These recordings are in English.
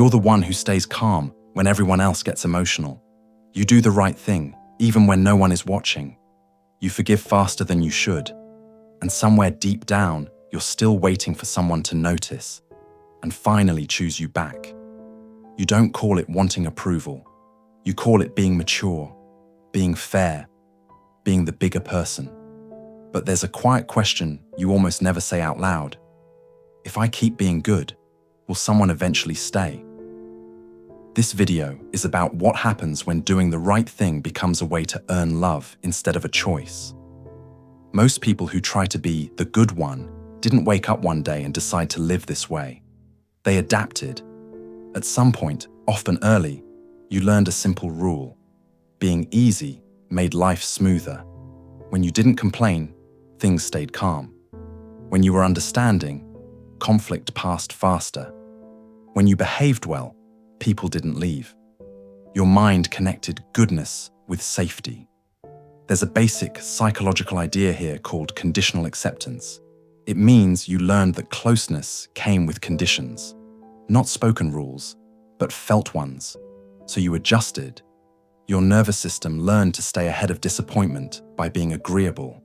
You're the one who stays calm when everyone else gets emotional. You do the right thing, even when no one is watching. You forgive faster than you should. And somewhere deep down, you're still waiting for someone to notice and finally choose you back. You don't call it wanting approval. You call it being mature, being fair, being the bigger person. But there's a quiet question you almost never say out loud. If I keep being good, will someone eventually stay? This video is about what happens when doing the right thing becomes a way to earn love instead of a choice. Most people who try to be the good one didn't wake up one day and decide to live this way. They adapted. At some point, often early, you learned a simple rule. Being easy made life smoother. When you didn't complain, things stayed calm. When you were understanding, conflict passed faster. When you behaved well, people didn't leave. Your mind connected goodness with safety. There's a basic psychological idea here called conditional acceptance. It means you learned that closeness came with conditions, not spoken rules, but felt ones. So you adjusted. Your nervous system learned to stay ahead of disappointment by being agreeable.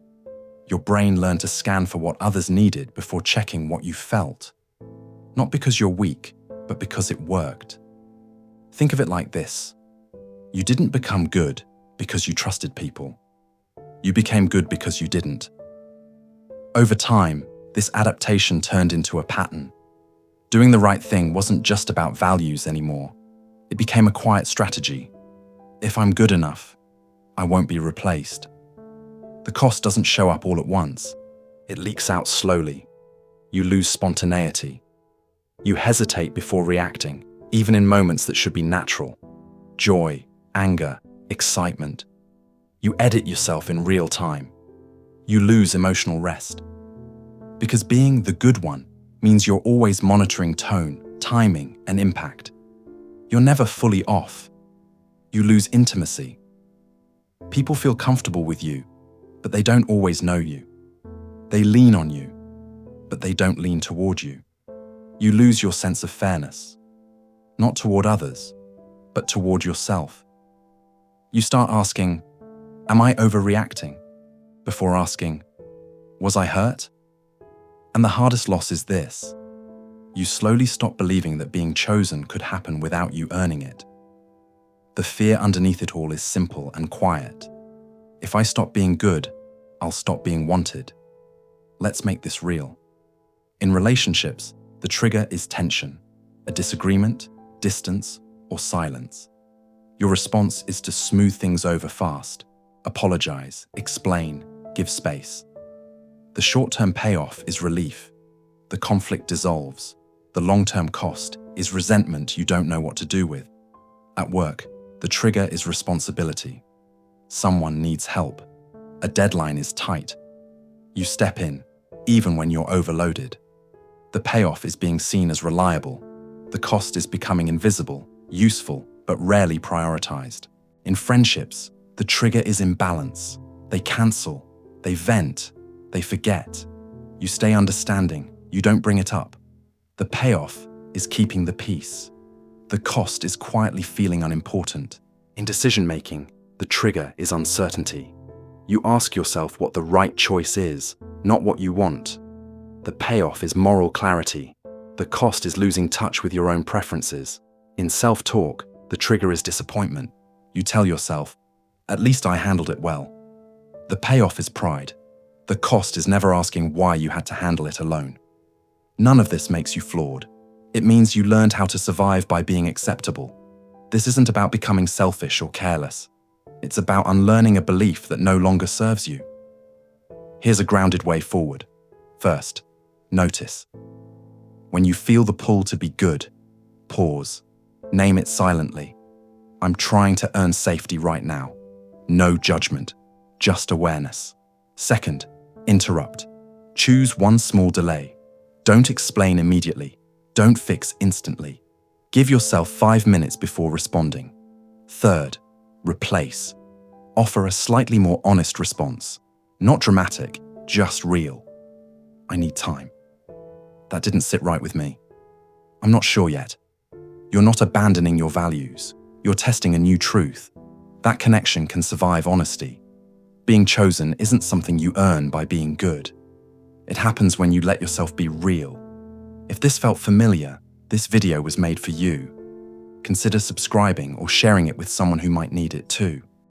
Your brain learned to scan for what others needed before checking what you felt. Not because you're weak, but because it worked. Think of it like this. You didn't become good because you trusted people. You became good because you didn't. Over time, this adaptation turned into a pattern. Doing the right thing wasn't just about values anymore. It became a quiet strategy. If I'm good enough, I won't be replaced. The cost doesn't show up all at once. It leaks out slowly. You lose spontaneity. You hesitate before reacting, even in moments that should be natural. Joy, anger, excitement. You edit yourself in real time. You lose emotional rest. Because being the good one means you're always monitoring tone, timing, and impact. You're never fully off. You lose intimacy. People feel comfortable with you, but they don't always know you. They lean on you, but they don't lean toward you. You lose your sense of fairness, not toward others, but toward yourself. You start asking, am I overreacting? Before asking, was I hurt? And the hardest loss is this. You slowly stop believing that being chosen could happen without you earning it. The fear underneath it all is simple and quiet. If I stop being good, I'll stop being wanted. Let's make this real. In relationships, the trigger is tension, a disagreement, distance, or silence. Your response is to smooth things over fast, apologize, explain, give space. The short-term payoff is relief. The conflict dissolves. The long-term cost is resentment you don't know what to do with. At work, the trigger is responsibility. Someone needs help. A deadline is tight. You step in, even when you're overloaded. The payoff is being seen as reliable. The cost is becoming invisible, useful, but rarely prioritized. In friendships, the trigger is imbalance. They cancel, they vent, they forget. You stay understanding, you don't bring it up. The payoff is keeping the peace. The cost is quietly feeling unimportant. In decision-making, the trigger is uncertainty. You ask yourself what the right choice is, not what you want. The payoff is moral clarity. The cost is losing touch with your own preferences. In self-talk, the trigger is disappointment. You tell yourself, at least I handled it well. The payoff is pride. The cost is never asking why you had to handle it alone. None of this makes you flawed. It means you learned how to survive by being acceptable. This isn't about becoming selfish or careless. It's about unlearning a belief that no longer serves you. Here's a grounded way forward. First, notice. When you feel the pull to be good, pause. Name it silently. I'm trying to earn safety right now. No judgment, just awareness. Second, interrupt. Choose one small delay. Don't explain immediately. Don't fix instantly. Give yourself 5 minutes before responding. Third, replace. Offer a slightly more honest response. Not dramatic, just real. I need time. That didn't sit right with me. I'm not sure yet. You're not abandoning your values. You're testing a new truth. That connection can survive honesty. Being chosen isn't something you earn by being good. It happens when you let yourself be real. If this felt familiar, this video was made for you. Consider subscribing or sharing it with someone who might need it too.